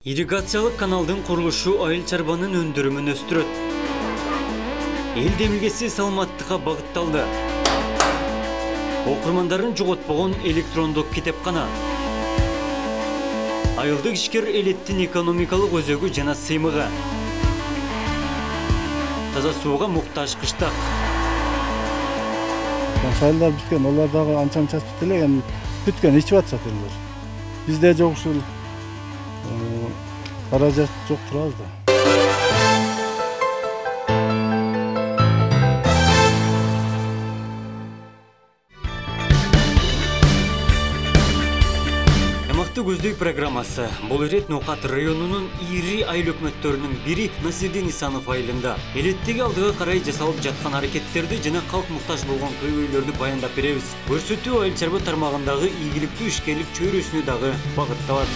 Ирригациялык каналдын курулушу айыл чарбанын өндүрүмүн өстүрөт. Эл демилгеси саламаттыкка багытталды. Окурмандарын жоготпогон электрондук китепкана. Айылдык ишкер элеттин экономикалык өзөгү жана сыймыгы. Таза сууга муктаж кыштак. Шайлар бүткен, олар дагы анча-мынча эле бүткөн ичип атышат эле. Бизде жок ушул каражат жок турабыз да. Көздөй программасы. Бұл ирет Ноқат районунун ири айыл өкмөттөрүнүн бири Насирдин Исанов айылында. Элеттеги алдыга карай жасалып жаткан аракеттерди жана калк муктаж болгон көйгөйлөрдү баяндап беребиз. Көрсөтүү айыл чарба тармагындагы ийгиликтүү ишкерлик чөйрөсүнө дагы багытталат.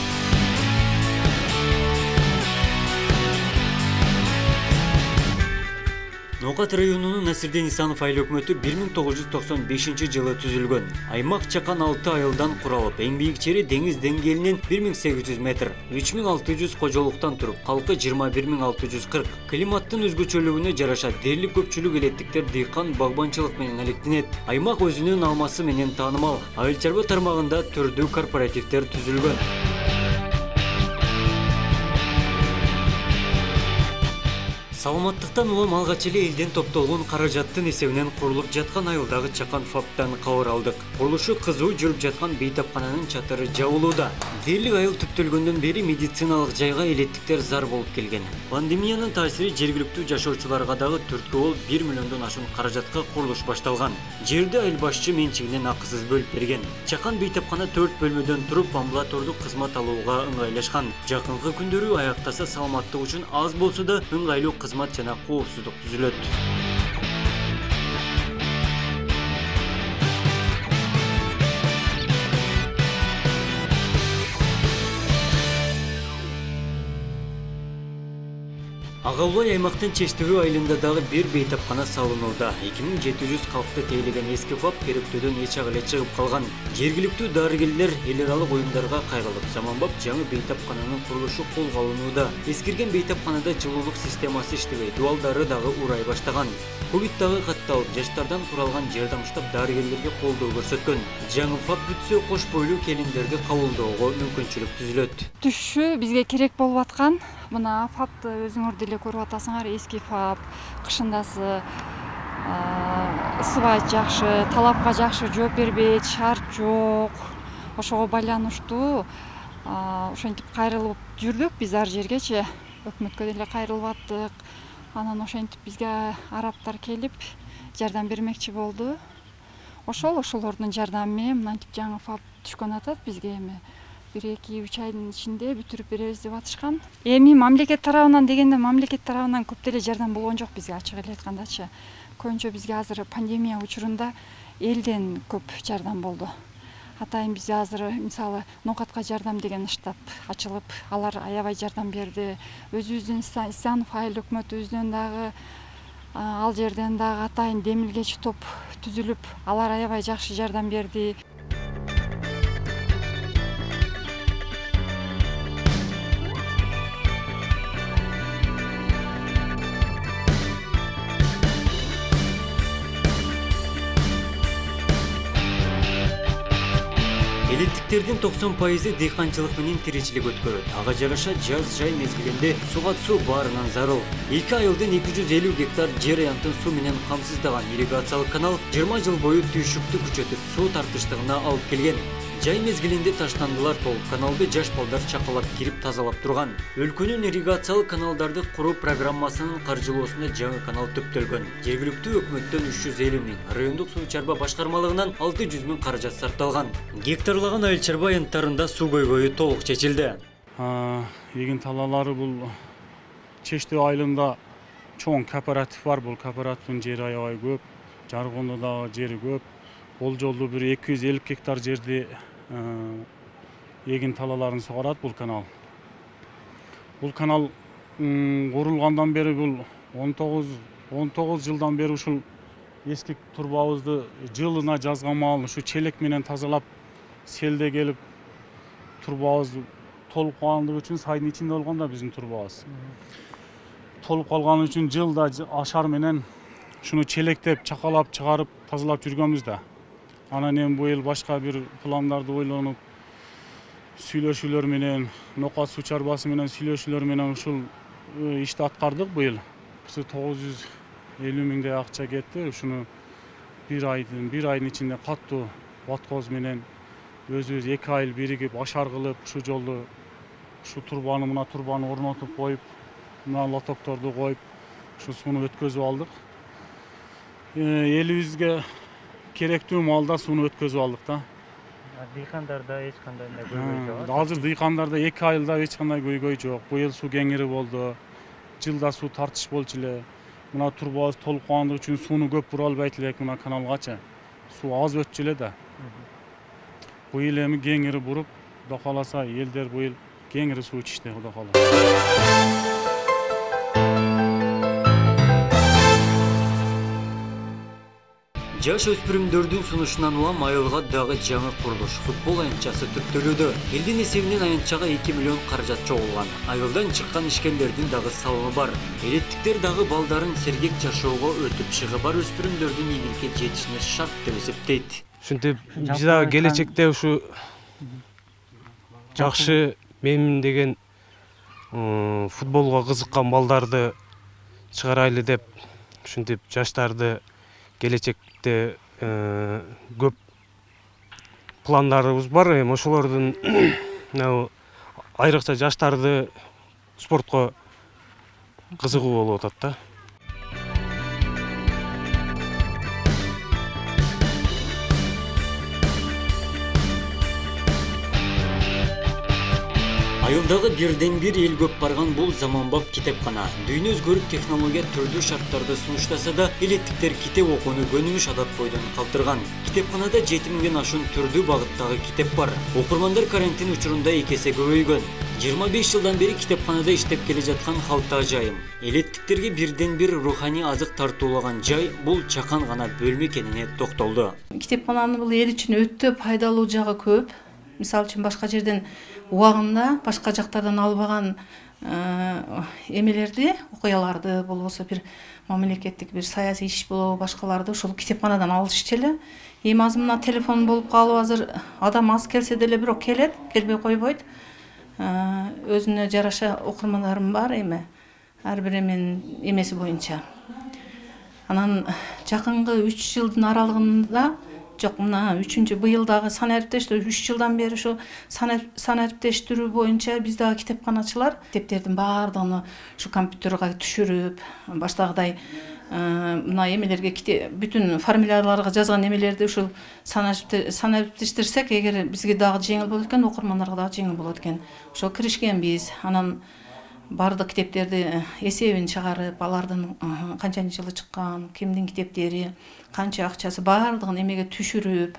Ноқат районунун Насирдин Исанов айыл өкмөтү 1995 жылы түзүлгөн. Аймак чакан 6 айылдан куралып, эң бийик чери деңиз деңгээлинен 1800 метр, 3600 кожолуктан туруп, калкы 21640. Климаттын өзгөчөлүгүнө жараша дээрлик көпчүлүк элеттиктер дыйкан багбанчылык менен алектенет. Аймак өзүнүн алмасы менен таанымал. Айыл чарба тармагында түрдүү корпоративдер түзүлгөн. Саламаттыктан улам алгач эле элден топтолгон каражаттын эсебинен курулуп жаткан айылдагы чакан ФАПтан кабар алдык. Курулушу кызуу жүрүп жаткан бейтапкананын чатыры жабылууда. Дээрлик айыл түптөлгөндөн бери медициналык жайга элеттиктер зар болуп келген. Пандемиянын таасири жергиликтүү жашоочуларга дагы түрткү болуп 1 миллиондон ашуун каражатка курулуш башталган. Жерди айыл башчы менчигинен акысыз бөлүп берген. Чакан бейтапкана 4 бөлмөдөн туруп амбулатордук кызмат алууга ыңгайлашкан. Жакынкы күндөрү аяктаса саламаттык үчүн аз болсо да ыңгайлуу кызмат жана коопсуздук түзүлөт. Агалбай аймактын Чештөбө айылында дагы бир бейтапкана салынууда. 2700 калкты тейлеген эски ФАП керектөөдөн эч ак эле чыгып калган. Жергиликтүү дарыгерлер эл аралык оюндарга кайрылып, заманбап жаңы бейтапкананын курулушу колго алынууда. Эскирген бейтапканада жылуулук системасы иштебей, дубалдары дагы урай баштаган. Ковид дагы катталып, жаштардан куралган жардам штаб дарыгерлерге колдоо көрсөткөн. Жаңы ФАП бүтсө кош бойлуу келиндерди кабылдоого мүмкүнчүлүк түзүлөт. Түшү бизге керек болуп аткан. Мына ФАПты өзүңөр деле көрүп атасыңар, эски ФАП, кышындасы ысыбай жакшы, талапка жакшы жооп бербейт, шарт жок. Ошого байланыштуу ошентип кайрылып жүрдүк биз ар жергечи. Өкмөткө деле кайрылып аттык. Анан ошентип бизге арабтар келип жардам бермекчи болду. Ошолордун жардамы менен мынтип жаңы ФАП түшкөн атат бизге эми. 1-2-3 айдын ичинде бүтүрүп беребиз деп атышкан. Эми мамлекет тарабынан дегенде мамлекет тарабынан көп деле жардам болгон жок бизге, ачык эле айткандачы. Көбүнчө бизге азыр пандемия учурунда элден көп жардам болду. Атайын бизде азыр мисалы Ноқатка жардам деген штаб ачылып, алар аябай жардам берди. Өзүбүздүн Исанов айыл өкмөтүбүздөн дагы ал жерден дагы атайын демилгечи топ түзүлүп, алар аябай жакшы жардам берди. Элеттиктердин 90% дыйканчылык менен тиричилик өткөрөт. Ага жараша жаз жай мезгилинде суга суу баарынан зарыл. 2 айылдын 250 гектар жер аянтын суу менен камсыздаган ирригациялык канал 20 жыл бою түйшүктү күчөтүп, суу тартыштыгына алып келген. Жай мезгилинде таштандылар толуп, каналды жаш балдар чакалап кирип тазалап турган. Өлкөнүн ирригациялык каналдарды куруу программасынын каржылоосунда жаңы канал төптөлгөн. Жергиликтүү өкмөттөн 350 миң, райондук суу чарба башкармалыгынан 600 миң каражат сарпталган. Гектарлаган айыл чарба аянттарында суу көйгөйү толук чечилди. Эгин талаалары бул Чештөө айылында чоң кооператив бар. Бул кооперативдин жери аябай көп, Жаргондо дагы жери көп. Бул жолду бир 250 гектар жерди эгин талааларын сугарат бул канал. Бул канал курулгандан бери бул 19 жылдан бери ушул эски турбабызды жылына жазган маал ушу челек менен тазалап, селде келип турбабыз толуп калгандыгы үчүн сайдын ичинде болгон да биздин турбабыз. Толуп калганы үчүн жылда ашар менен шуну челектеп, чакалап, чыгарып, тазалап жүргөнбүз да. Анан эми быйыл башка бир пландарды ойлонуп, сүйлөшүүлөр менен, Нокат суу чарбасы менен сүйлөшүүлөр менен ушул ишти аткардык быйыл. 950 миңдей акча кетти. Ушуну бир айдын ичинде каттуу ваткоз менен өзүбүз 2 ай биригип ашар кылып, ушу жолду ушу турбаны орнотуп коюп, мына лотокторду коюп, ушу сууну өткөзүп алдык. Элибизге керектүү маалда сууну өткөзүп алдык да. Дыйкандарда эч кандай көйгөй жок. Азыр дыйкандарда 2 айылда эч кандай көйгөй жок. Быйыл суу кеңири болду. Жылда суу тартыш болчу эле. Мына турбабыз толуп калгандыгы үчүн сууну көп бура албайт элек мына каналгачы. Суу аз өтчү эле да. Быйыл эми кеңири буруп, Кудай кааласа элдер быйыл кеңири суу ичишти, Кудай кааласа. Жаш өспүрүмдөрдүн сунушунан улам айылга дагы жаңы курулуш футбол аянтчасы түптөлүүдө. Элдин эсебинен аянтчага 2 миллион каражат чогулган. Айылдан чыккан ишкерлердин дагы салымы бар. Элеттиктер дагы балдарын сергек жашоого өтүп чыгы бар өспүрүмдөрдүн ийгиликке жетишине шарт деп эсептейт. Ушинтип биз дагы келечекте ушу жакшы мемдеген футболго кызыккан балдарды чыгарайлы деп ушинтип жаштарды келечекте көп пландарыбыз бар. Эми ошолордун айрыкча жаштарды спортко кызыгуу болуп атат да. Айылдагы бирден бир эл көп барган бул заманбап китепкана. Дүйнө өзгөрүп технология түрдүү шарттарды сунуштаса да, элеттиктер китеп окууну көнүмүш адат бойдон калтырган. Китепканада 7000ден ашуун түрдүү багыттагы китеп бар. Окурмандар карантин учурунда 2 эсе көбөйгөн. 25 жылдан бери китепканада иштеп келе жаткан халта жайым. Элеттиктерге бирден бир руханий азык тартуулаган жай бул чакан гана бөлмө экенине токтолду. Китепкананын бул эл үчүн өтө пайдалуу жагы көп. Мисалы үчүн башка жерден убагында, башка жактардан албаган эмелерди, окуяларды болбосо бир мамлекеттик бир саясий иш болобу, башкаларды ушул китепканадан алышчу эле. Эми азыр мына телефон болуп калып, азыр адам аз келсе деле бирок келет, келбей койбойт. Өзүнө жараша окурмандарым бар эми, ар бир эмеси боюнча. Анан жакынкы 3 жылдын аралыгында жок, мына 3-быйыл дагы сан ариптештүү 3 жылдан бери ушу сан ариптештирүү боюнча биз дагы китепканачылар китептердин баардыгын ушу компьютерге түшүрүп, баштагыдай мына эмелерге бүтүн формуляларга жазган эмелерди ушул сан ариптештирсек, эгер бизге дагы жеңил болот экен, окурмандарга дагы жеңил болот экен. Ошо киришкенбиз. Анан бардык китептерди эсебин чыгарып, алардын канчанчы жылы чыккан, кимдин китептери, канча акчасы бардыгын эмеге түшүрүп,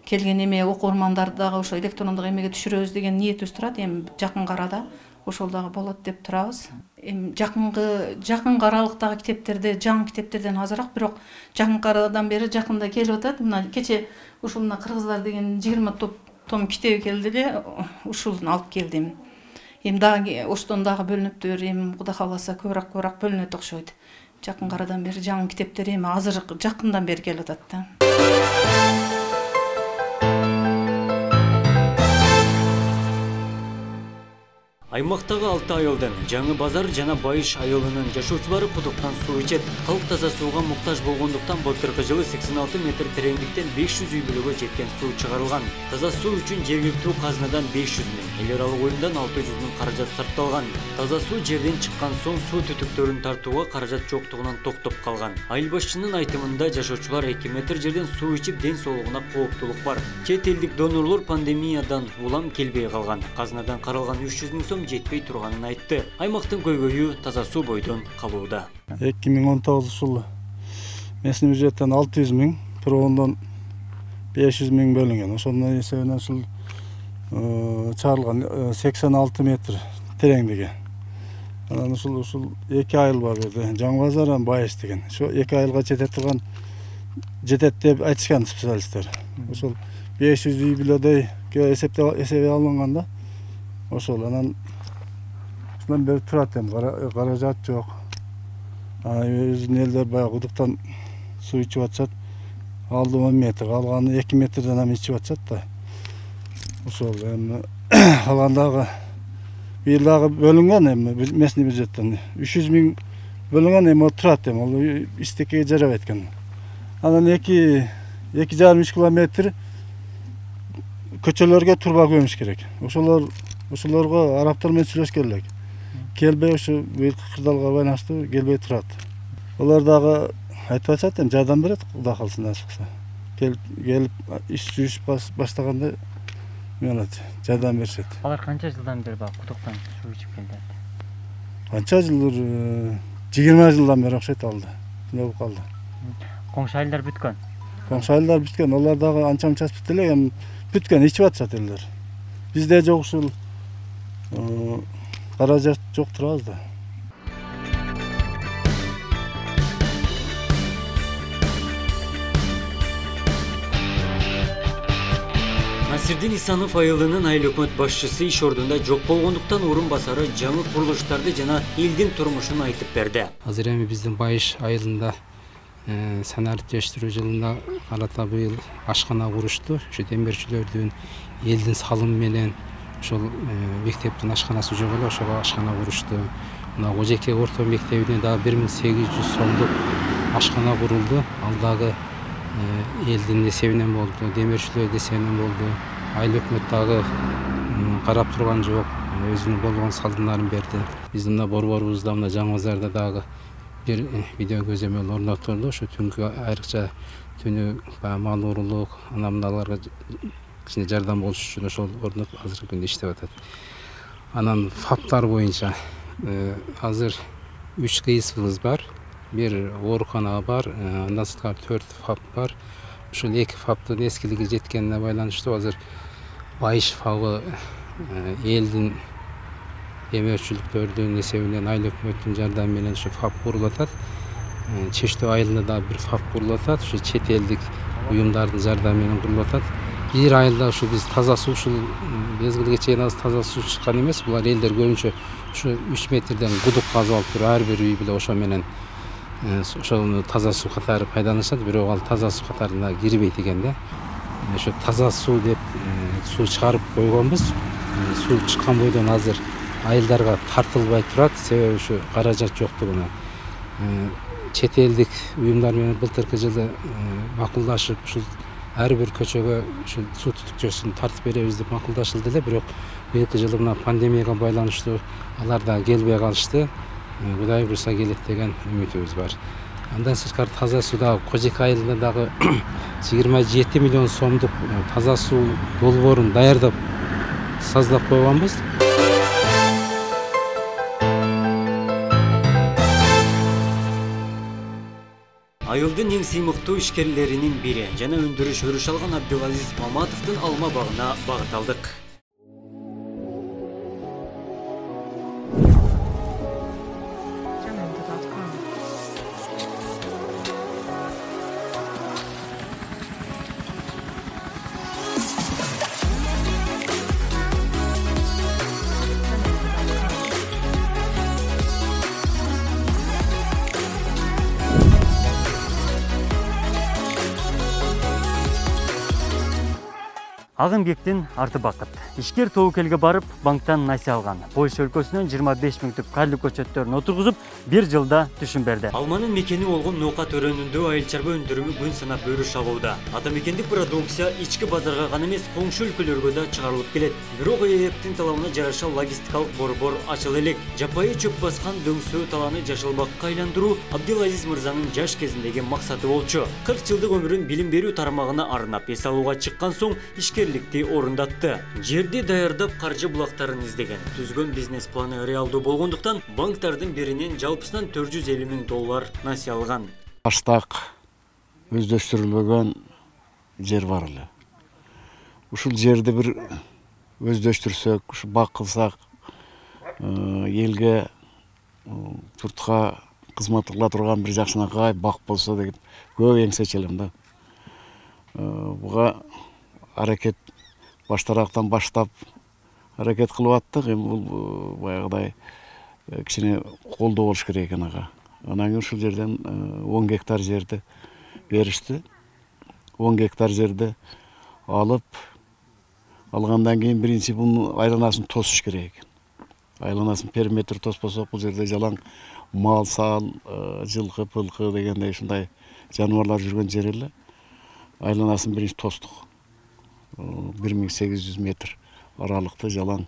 келген эме окурмандарды дагы ошо электрондук эмеге түшүрөбүз деген ниетибиз турат. Эми жакын арада ошол дагы болот деп турабыз. Эми жакын аралыктагы китептерде, жаңы китептерден азыраак, бирок жакын арадан бери жакында келип атат. Мына кече ушул мына кыргыздар деген 20 том китеби келди эле, ушулун алып келдим. Эми дагы оштон дагы бөлүнүптүр, эми Кудай кааласа көбүрөөк бөлүнөт окшойт. Жакын арадан бери жаңы китептер эми азыр жакындан бери келип атат да. Аймактагы 6 айылдан Жаңы Базар жана Байыш айылынын жашоочулары кудуктан суу ичет. Калк таза сууга муктаж болгондуктан былтыркы жылы 86 метр тереңдиктен 500 үй бүлөгө жеткен суу чыгарылган. Таза суу үчүн жергиликтүү казынадан 500 миң, эл аралык оюмдан 600 миң каражат сарпталган. Таза суу жерден чыккан соң суу түтүктөрүн тартууга каражат жоктугунан токтоп калган. Айыл башчынын айтымында жашоочулар 2 метр жерден суу ичип ден соолугуна кооптулук бар. Чет элдик донорлор пандемиядан улам келбей калган. Казынадан каралган 300 миң сом жетпей турганын айтты. Аймактын көйгөйү таза суу бойдон калууда. 2019 жылы местный бюджеттен 600 миң, тұрғындан 500 миң бөлінген. Ошондон эсебинен ушул чыгарылган 86 метр тереңдиги. Анан ушул 2 айыл бар жерде. Жаңы Базар, Байыш деген. Ошо 2 айылга жетет деп айтышкан специалисттер. Ошол 500 үй бүлөдөй эсепке алынганда Ошол анан ушундан бери турат эми каражат жок. Өзүнүн элдер баягы кудуктан суу ичип атышат. Алды 10 метр, алганы 2 метрден эми ичип атышат да. Ошол эми алгандагы быйыл дагы бөлүнгөн эми местный бюджеттен 300 миң бөлүнгөн, эми турат эми ал иштекке жарабайт экен. Анан 2,5 километр көчөлөргө турба көмүш керек. Ошолорго араптар менен сүйлөшкөн элек. Келбей ушу быйылкы кырдаалга байланыштуу келбей турат. Олар дагы айтып атышат, эми жардам берет, Кудай калсын ашыкса. Келип иш жүрүш баштаганда жардам беришет. Алар канча жылдан бери баягы кудуктан суу ичип келди? Канча жылдыр? 20 жылдан бери окшойт алды. Шундай болуп калды. Коңшу айылдар бүткөн. Коңшу айылдар бүткөн. Олар дагы анча-мунчасы бүт элек, эми бүткөн, ичип атышат элдер. Бизде жок ушул каражат жок турабыз да. Насирдин Исанов айылынын айыл өкмөт башчысы иш ордунда жок болгондуктан орун басары жаңы курулуштарды жана элдин турмушун айтып берди. Азыр эми биздин Байыш айылында санарип жетиштирүү жылында карата быйыл ашкана курушту. Ошо демберчилердин элдин салымы менен ошол мектептин ашканасы жок эле, ошого ашкана курушту. Мына Кожеке орто мектебине дагы 1800 сомдук ашкана курулду. Ал дагы элдин эсебинен болду, демирчилердин эсебинен болду. Айыл өкмөт дагы карап турган жок, өзүнүн болгон салымдарын берди. Биздин мына борборубузда мына Жаңы Базарда дагы бир видео көзөмөл орнотулду. Ошо түнкү айрыкча түнү мал уурулук, анан мыналарга кичине жардам болуш үчүн ошол орнотуп азыркы күндө иштеп атат. Анан фаптар боюнча азыр 3 кыйысыбыз бар. Bir оорукана бар, андан сырткары 4 фап бар. Ушул 2 фаптын эскилиги жеткенине байланыштуу азыр Байыш фабы элдин эмгекчиликтердин эсебинен айыл өкмөттүн жардамы менен ушу фап курулуп атат. Чештөө айылында да бир фап курулуп атат. Ушу чет элдик уюмдардын жардамы менен курулуп атат. Бир айылда ушу биз таза суу, ушул мезгилге чейин аз таза суу чыккан эмес. Булар элдер көбүнчө ушу 3 метрден кудук казып алып туруп, ар бир үй биле ошо менен ошону таза суу катары пайдаланышат, бирок ал таза суу катарына кирбейт экен да. Ошо таза суу деп суу чыгарып койгонбуз. Суу чыккан бойдон азыр айылдарга тартылбай турат, себеби ушу каражат жоктугуна. Чет элдик уюмдар менен былтыркы жылы макулдашып, ушул ар бир көчөгө ушул суу түтүкчөсүн тартып беребиз деп макулдашылды эле, бирок быйылкы жылы мына пандемияга байланыштуу алар да келбей калышты. Кудай буйрса келет деген үмүтүбүз бар. Андан сырткары таза сууда Кожеке айылында дагы 27 миллион сомдук таза суу долбоорун даярдап саздап койгонбуз. Айылдын эң сыймыктуу ишкерлеринин бири жана өндүрүш өрүш алган Абдулазиз Маматовдун алма багына багыт алдык. Агынбектин арты бакыт. Ишкер Тоокелге барып, банктан насия алган. Польша өлкөсүнөн 25 миңдик карлы көчөттөрүн отургузуп, 1 жылда түшүн берди. Алманын мекени болгон Нока төрөнүндө айыл чарба өндүрүмү күн санап өрүш алууда. Ата мекендик продукция ички базарга гана эмес, коңшу өлкөлөргө да чыгарылып келет. Бирок ЭЭПтин талабына жараша логистикалык борбор ачылып элек. Жапайы чөп баскан дөңсөө талааны жашылбакка айландыруу Абдулазиз мырзанын жаш кезиндеги максаты болчу. 40 жылдык өмүрүн билим берүү тармагына арнап эс алууга чыккан соң ишкерликти орундатты. Жерди даярдап каржы булактарын издеген. Түзгөн бизнес планы реалдуу болгондуктан банктардын биринен жалпысынан $450 миң насия алган. Баштак өздөштүрүлбөгөн жер бар эле. Ушул жерди бир өздөштүрсөк, ушу бак кылсак, элге журтка кызмат кыла турган бир жакшынакай бак болсо деп көп эңсечелем да. Буга аракет баштарактан баштап, аракет кылып аттык. Эми бул баягыдай кичине колдоо болуш керек экен ага. Анан кийин ушул жерден 10 гектар жерди беришти. 10 гектар жерди алгандан кийин биринчи бунун айланасын тосуш керек экен. Айланасын периметр тоспосок бул жерде жалаң мал, сал, жылкы, пылкы дегендей ушундай жаныбарлар жүргөн жер эле. Айланасын биринчи тостук. 1800 метр аралыкты жалаң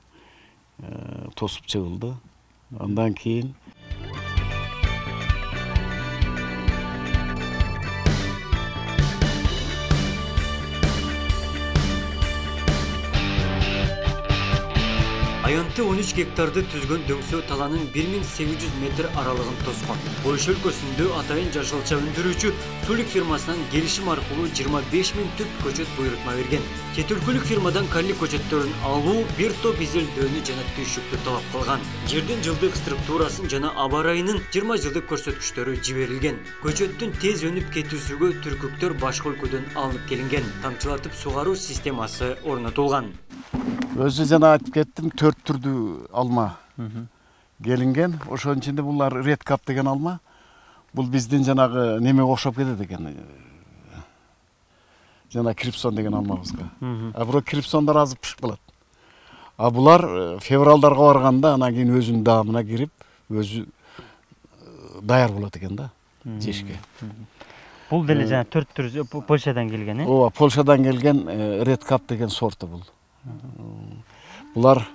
тосуп чыгылды. Андан кийин Аянты 13 гектарды түзгөн дөңсөө таланын 1800 метр аралыгын тоскон. Польша өлкөсүндө атайын жашылча өндүрүүчү Сулик фирмасынан келишим аркылуу 25 000 түп көчөт буйрутма берген. Чет өлкөлүк фирмадан калли көчөттөрүн алуу, бир топ изилдөөнү жана түйшүктү талап кылган. Жердин жылдык структурасын жана аба ырайынын 20 жылдык көрсөткүчтөрү жиберилген. Көчөттүн тез өнүп кетүүсүгө түркүктөр башка өлкөдөн алынып келинген. Тамчылатып сугаруу системасы орнотулган. Өзү жана айтып кеттим, 4 түрдүү алма келинген. Ошонун ичинде булар Red Cup деген алма. Бул биздин жанагы немеге окшоп кетет экен. Жана Крипсон деген алмабызга. Бирок Крипсондор азыр пишип калат. Булар февралдарга барганда анан кийин өзүнүн даамына кирип, өзү даяр болот экен да жешке. Бул деле жана 4 түр Польшадан келген, э? Ооба, Польшадан келген Red Cup деген сорты бул. Булар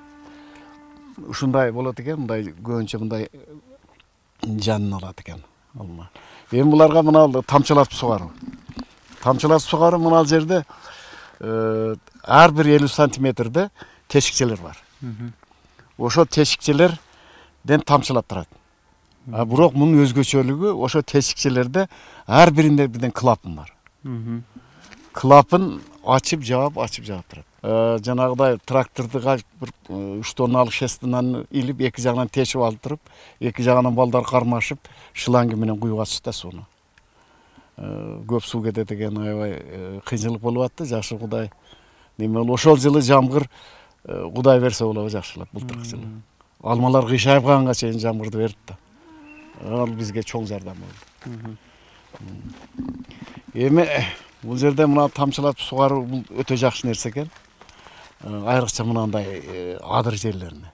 ушундай болот экен, мындай көбүнчө мындай жанын алат экен алма. Эми буларга мына тамчылатып сугаруу. Тамчылатып сугаруу мына жерде ар бир 50 сантиметрде тешикчелер бар. Ошо тешикчелерден тамчылап турат. Бирок мунун өзгөчөлүгү ошо тешикчелерде ар биринде бирден клапан бар. Клапан açıp жаап турат. Жанагыдай тракторду бир 3 тонналык шестинан илип, эки жагынан тешип алып туруп, эки жагынан балдар кармашып, шланги менен куюп атышты да сууну. Көп суу кетет экен, аябай кыйынчылык болуп атты. Жакшы Кудай неме болуп, ошол жылы жамгыр Кудай берсе болобу жакшылап былтыркы жылы. Алмалар кыйшайып калганга чейин жамгырды берди да. Ал бизге чоң жардам болду. Эми бул жерде мына тамчылатып сугаруу бул өтө жакшы нерсе экен. Айрыкча мынандай адыр жерлерине.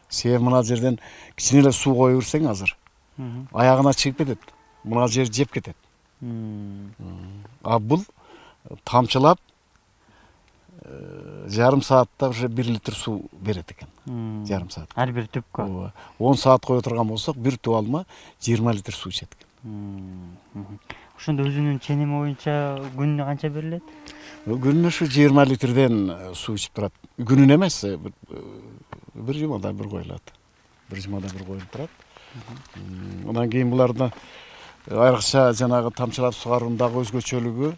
Себеби мына жерден кичине эле суу кое берсең азыр аягына чыгып кетет. Мына жер жеп кетет. Бул тамчылап жарым саатта уже 1 литр суу берет экен. Жарым саат. Ар бир түпкө. 10 саат кое турган болсок, бир түп алма 20 литр суу ичет экен. Ошондо өзүнүн ченеми боюнча күнүнө канча берилет? Күнүнө ушу 20 литрден суу ичип турат. Күнүнө эмес, бир жумада бир коюлат. Бир жумада бир коюлуп турат. Андан кийин буларды айрыкча жанагы тамчылап сугаруунун өзгөчөлүгү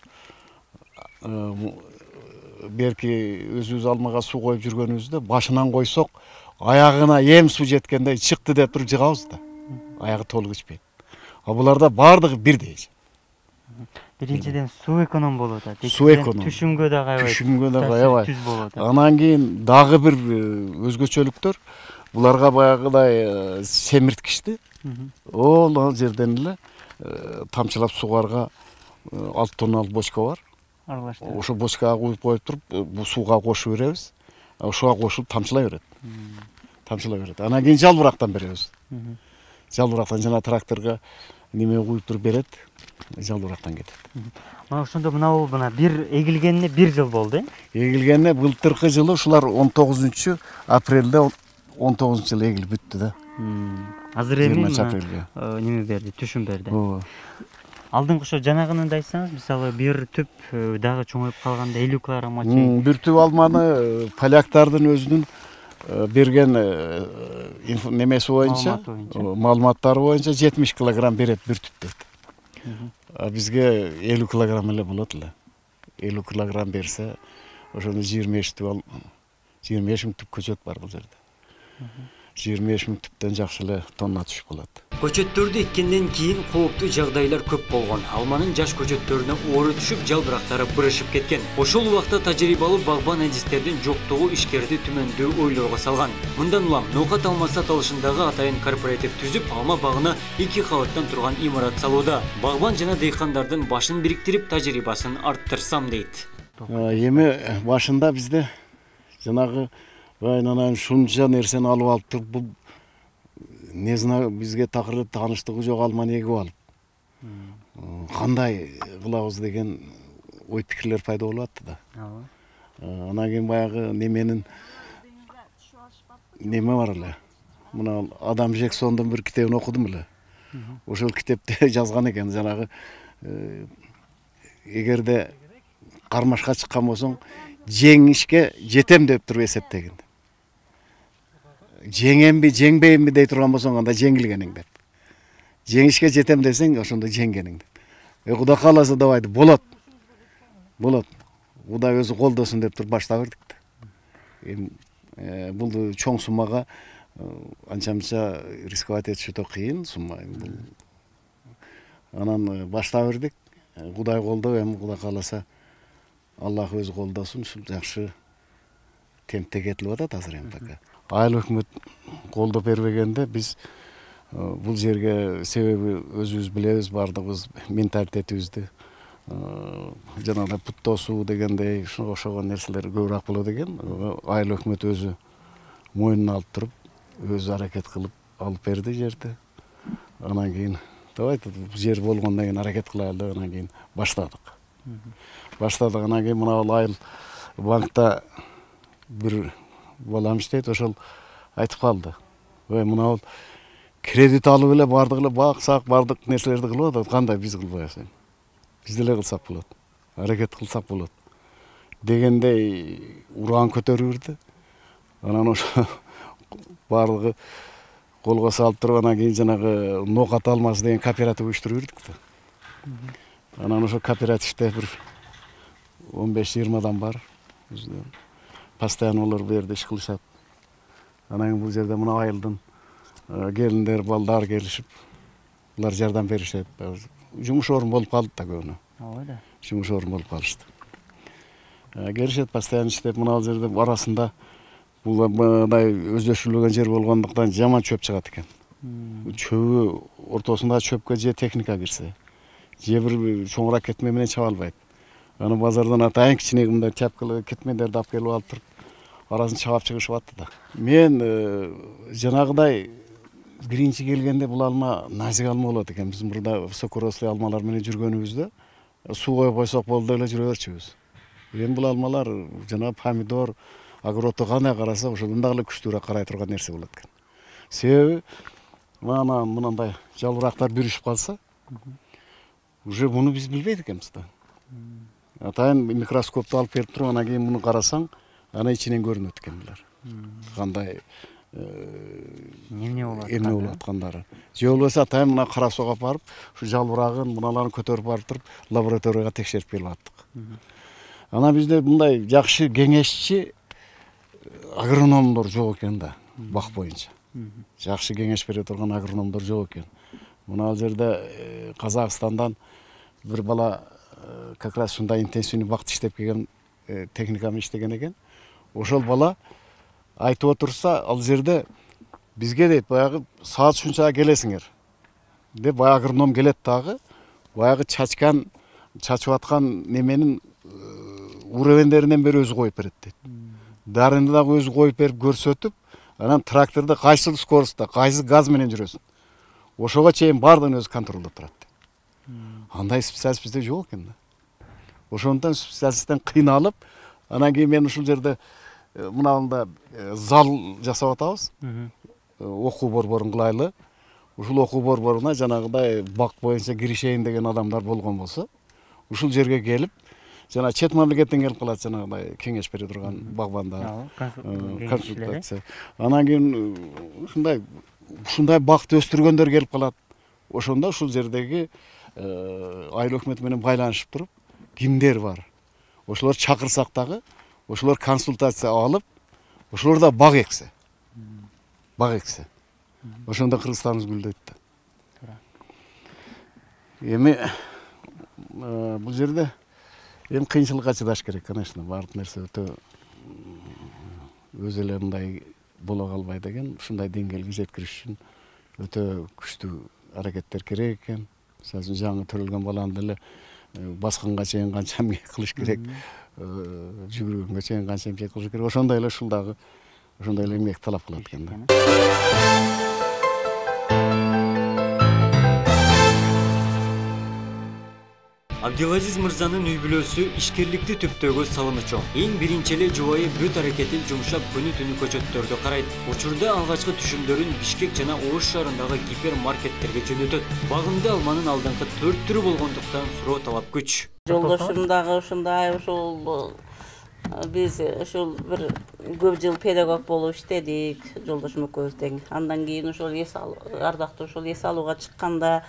берки өзүбүз алмага суу коюп жүргөнүбүздө башынан койсок, аягына эм суу жеткенде чыкты деп туруп жыгабыз да. Аягы толук ичпейт. Буларда бардыгы бирдей. Биринчиден суу эконом болуп атат. Суу эконом. Түшүмгө да аябай. Түшүмгө да аябай. Түз болуп атат. Анан кийин дагы бир өзгөчөлүктөр буларга баягыдай семирткичти. Ол жерден эле тамчылап сугарга 6 тонналык бочка бар. Ошо бочкага куюп коюп туруп, бу сууга кошуп беребиз. Ошого кошулуп тамчылай берет. Анан кийин жалбырактан беребиз. Жалбырактан жана тракторго неме куюп туруп берет. Жалбырактан кетет. Мына ошондо мына бир эгилгенине 1 жыл болду, э? Эгилгенине былтыркы жылы ушулар 19 апрелде 19 жылы эгилип бүттү да. Азыр эми неме берди, түшүм берди. Ооба. Алдыңкы ошо жанагынын айтсаңыз, мисалы бир түп дагы чоңоюп калганда 50 килограммга чейин. Бир түп алманы поляктардын өзүнүн берген немеси боюнча, маалыматтары боюнча 70 килограмм берет бир түп дейт. Бизге 50 килограмм эле болот эле. 50 килограмм берсе, ошону 25 түп көчөт бар бул жерде. 25 000 түптөн жакшы эле тонна түшүп калат. Көчөттөрдү эккенден кийин кооптуу жагдайлар көп болгон. Алманын жаш көчөттөрүнө оору түшүп, жалбырактары бырышып кеткен. Ошол убакта тажрыйбалуу багбан адистердин жоктугу ишкерди түмөндүү ойлорго салган. Мындан улам ноокат алма сатылышындагы атайын корпоратив түзүп, алма багына 2 кабаттан турган имарат салууда. Багбан жана дыйкандардын башын бириктирип, тажрыйбасын арттырсам дейт. Эми башында бизде жанагы анан шунча нерсени алып туруп, бул не знаю, бизге такыр тааныштыгы жок алманы эгип алып кандай кылабыз деген ой пикирлер пайда болуп атты да. Анан кийин баягы неменин неме бар эле. Мына Адам Жексондун бир китебин окудум эле. Ошол китепте жазган экен, жанагы эгерде кармашка чыккан болсоң, жеңишке жетем деп туруп эсептегин. Жеңемби, жеңбеймби дей турган болсоң, анда жеңилгениң деп. Жеңишке жетем десең, ошондо жеңгениң деп. Кудай кааласа давайды, болот. Болот. Кудай өзү колдосун деп туруп башта бердик да. Бул чоң суммага анча-мынча рисковать этиш өтө кыйын сумма. Анан башта бердик. Кудай колдоп, эми кудай кааласа Аллах өзү колдосун, ушул жакшы темпте кетилип атат азыр эми пока. Айыл өкмөт колдоп бербегенде биз бул жерге себеби өзүбүз билебиз, бардыгыбыз менталитетибизди жанагындай пут тосуу дегендей ушуга окшогон нерселер көбүрөөк болот экен. Айыл өкмөт өзү мойнуна алып туруп, өзү аракет кылып алып берди жерди. Анан кийин давайте жер болгондон кийин аракет кылайлы, анан кийин баштадык. Анан кийин мына айыл банкта бир балам иштейт, ошол айтып калды. Мына кредит алып эле бардык эле бак-сак бардык нерселерди кылып атат, кандай биз кылбайбыз эми? Биз деле кылсак болот. Аракет кылсак болот. Дегендей ураан көтөрүп берди. Анан ошо бардыгы колго салып туруп, анан кийин жанагы ноокат алмасы деген кооператив уюштуруп бердик да. Анан ошо кооперативде бир 15-20 адам бар. Постоянно олар бу жерде иш кылышат. Анан бул жерде мына айылдын келиндер, балдар келишип, булар жардам беришет. Жумуш орун болуп калды да көбүнө. Ооба да. Жумуш орун болуп калышты. Келишет, постоянно иштеп, мына жерде арасында бул мындай өздөштүрүлгөн жер болгондуктан жаман чөп чыгат экен. Чөбү ортосунда чөпкө же техника кирсе, же бир чоңураак кетме менен чаба албайт. Аны базардан атайын кичине мындай чапкылы кетмелерди алып келип алып туруп, арасын чабап чыгышып атты да. Мен жанагыдай биринчи келгенде бул алма назик алма болот экен. Биз мурда высокорослый алмалар менен жүргөнүбүздө суу коюп койсок болду эле жүрө берчүбүз. Эми бул алмалар жана помидор, огородто кандай караса, ошондон дагы эле күчтүүрөөк карай турган нерсе болот экен. Себеби мына мындай жалбырактар бүрүшүп калса, уже буну биз билбейт экенбиз да. Атайын микроскопту алып келип туруп, анан кийин муну карасаң, ана ичинен көрүнөт экен булар. Кандай эмне болуп аткандары. Же болбосо атайын мына кара суга барып, ушу жалбырагын, муналарын көтөрүп барып туруп, лабораторияга текшерип келип аттык. Анан бизде мындай жакшы кеңешчи агрономдор жок экен да, бак боюнча. Жакшы кеңеш бере турган агрономдор жок экен. Мына жерде Казакстандан бир бала как раз ушундай интенсивный бакта иштеп келген, техникамен иштеген экен. Ошол бала айтып отурса, ал жерде бизге дейт, баягы саат ушунчага келесиңер деп баягы агроном келет дагы, баягы чачкан, чачып аткан неменин уровендеринен бери өзү коюп берет дейт. Дарыны дагы өзү коюп берип көрсөтүп, анан трактордо кайсы скоростта, кайсы газ менен жүрөсүн. Ошого чейин бардыгын өзү контролдоп турат. Андай специалист бизде жок экен да. Ошондон специалисттен кыйналып, анан кийин мен ушул жерде мынанда зал жасап атабыз. Окуу борборун кылайлы. Ушул окуу борборуна жанагыдай бак боюнча киришейин деген адамдар болгон болсо, ушул жерге келип, жана чет мамлекеттен келип калат, жанагыдай кеңеш бере турган багбандар, консультация. Анан кийин ушундай бакты өстүргөндөр келип калат. Ошондо ушул жердеги айыл өкмөтү менен байланышып туруп, кимдер бар? Ошолор чакырсак дагы, ошолор консультация алып, ошолор да бак эксе. Ошондо Кыргызстаныбыз гүлдөйт да. Эми бул жерде эми кыйынчылыкка чыдаш керек, конечно. Бардык нерсе өтө өз эле мындай боло калбай деген, ушундай деңгээлге жеткириш үчүн өтө күчтүү аракеттер керек экен. Мисалы үчүн жаңы төрөлгөн баланы деле басканга чейин канча эмгек кылыш керек, жүгүргөнгө чейин канча эмгек кылыш керек. Ошондой эле ушул дагы ошондой эле эмгек талап кылат экен да. Абдилазиз мырзанын үй бүлөсү ишкерликти түптөөгө салымы чоң. Эң биринчи эле жубайы бүт аракетин жумшап күнү-түнү көчөттөрдү карайт. Учурда алгачкы түшүмдөрүн Бишкек жана Ош шаарындагы гипермаркеттерге жөнөтөт. Багымда алманын алдыңкы 4 түрү болгондуктан суроо талап күч. Жолдошум дагы ушундай ушул биз ушул бир көп жыл педагог болуп иштедик, жолдошум экөөбүз тең. Андан кийин ушул ардактуу ушул эс алууга чыкканда,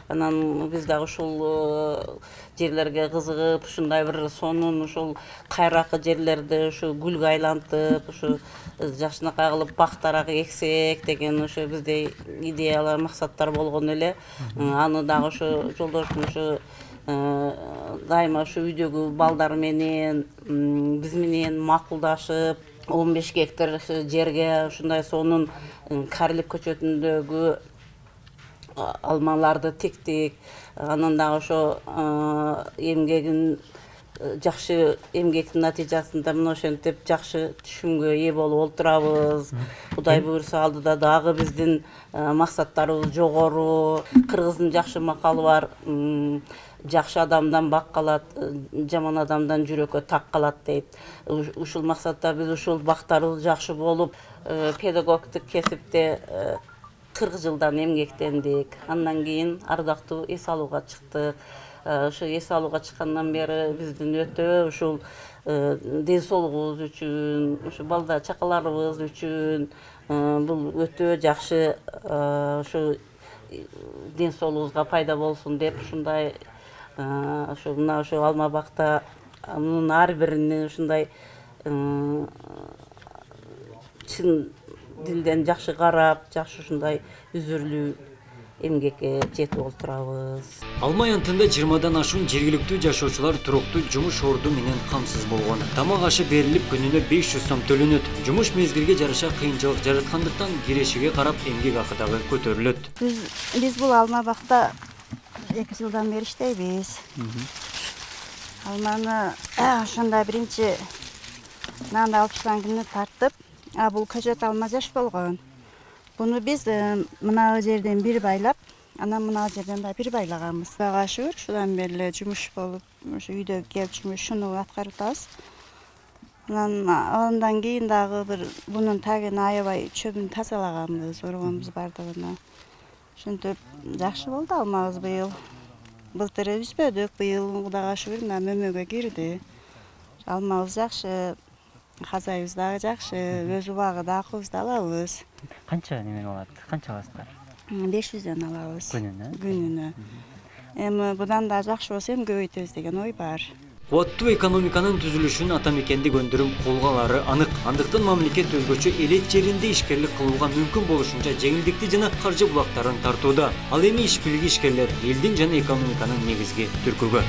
анан биз дагы ушул жерлерге кызыгып, ушундай бир сонун ушул кайракы жерлерди ушу гүлгө айлантып, ушу жакшынакай кылып бактарак эксек деген ушу бизде идеялар, максаттар болгон эле. Аны дагы ушу жолдошум ушу дайыма ушу үйдөгү балдар менен биз менен макулдашып 15 гектар жерге ушундай сонун Карлик көчөтүндөгү алмаларды тиктик. Анан дагы ошо эмгегин жакшы эмгектин натыйжасында мына ошентип жакшы түшүмгө ээ болуп отурабыз. Кудай буюрса алдыда дагы биздин максаттарыбыз жогору. Кыргыздын жакшы макалы бар. Жакшы адамдан бак калат, жаман адамдан жүрөккө так калат дейт. Ушул максатта биз ушул бактарыбыз жакшы болуп, педагогтук кесипте 40 жылдан эмгектендик. Андан кийин ардактуу эс алууга чыктык. Ошо эс алууга чыккандан бери биздин өтө ушул ден соолугубуз үчүн, ушу балдар чакаларыбыз үчүн бул өтө жакшы ушу ден соолугубузга пайда болсун деп ушундай мына ошо алма бакта мунун ар бирини ушундай чын дилден жакшы карап, жакшы ушундай үзүрлүү эмгекке жетип отурабыз. Алма аянтында 20дан ашуун жергиликтүү жашоочулар туруктуу жумуш орду менен камсыз болгон. Тамак ашы берилип күнүнө 500 сом төлөнөт. Жумуш мезгилге жараша кыйынчылык жараткандыктан кирешиге карап эмгек акы дагы көтөрүлөт. Биз бул алма бакта 2 жылдан бери иштейбиз. Алманы ошондой биринчи нанда алпыштан күнү тартып, бул көчөт алма жаш болгон. Буну биз мына жерден бир байлап, анан мына жерден да бир байлаганбыз. Ага шүгүр, ушудан бери жумуш болуп, ушу үйдө келип жумушуну аткарып атабыз. Андан кийин дагы бир бунун тагын аябай чөбүн тазалаганбыз, оргонбуз бардыгына. Ошентип жакшы болду алмабыз быйыл. Былтыр үзбөдүк, быйыл Кудайга шүгүр мөмөгө кирди. Алмабыз жакшы, казайыбыз дагы жакшы, өз убагында акыбызды алабыз. Канча немен алат? Канча аласыздар? 500ден алабыз. Күнүнө? Эми будан да жакшы болсо эми көбөйтөбүз деген ой бар. Кубаттуу экономиканын түзүлүшүн атамекендик өндүрүм колго алары анык. Андыктан мамлекет өзгөчө элет жеринде ишкерлик кылууга мүмкүн болушунча жеңилдикти жана каржы булактарын тартууда. Ал эми иш бирги ишкерлер элдин жана экономиканын негизги түркүгү.